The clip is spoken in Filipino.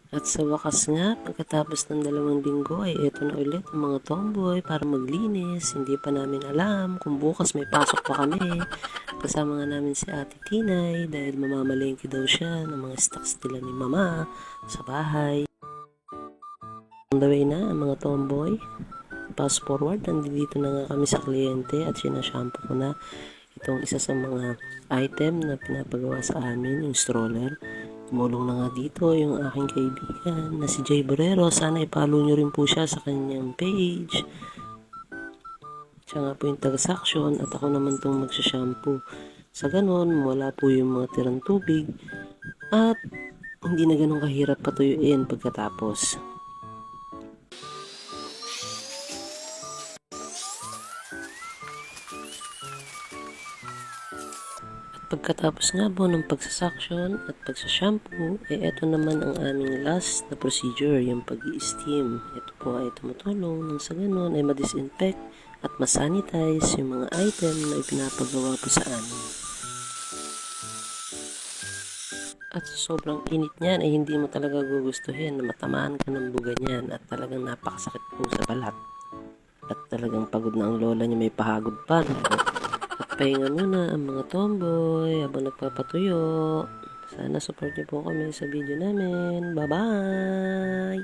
At sa wakas nga, pagkatapos ng 2 linggo ay eto na ulit ang mga tomboy para maglinis. Hindi pa namin alam kung bukas may pasok pa kami. Kasama nga namin si Ate Tinay dahil mamamalengke daw siya ng mga stocks nila ni Mama sa bahay. On the way na ang mga tomboy. Fast forward, nandito na nga kami sa kliyente at sinashampoo ko na itong isa sa mga item na pinapagawa sa amin, yung stroller. Tumulong na nga dito yung aking kaibigan na si Jay Borrero. Sana i-follow nyo rin po siya sa kanyang page. Siya nga po yung taga-suction at ako naman itong magsashampoo. Sa ganon, wala po yung mga tirang tubig at hindi na ganun kahirap patuyuin pagkatapos. Pagkatapos nga po ng pagsasaksyon at pagsashampoo, eto naman ang aming last na procedure, yung pag-i-steam. Ito po ay tumutulong nang sa ganun ay ma-disinfect at ma-sanitize yung mga item na ipinapagawa po sa amin. At sobrang init niyan ay hindi mo talaga gugustuhin na matamaan ka ng buga niyan at talagang napakasakit po sa balat. At talagang pagod na ang lola niya, may pahagod pa. At pahinga muna ang mga tomboy habang nagpapatuyo. Sana support niyo po kami sa video namin. Bye-bye!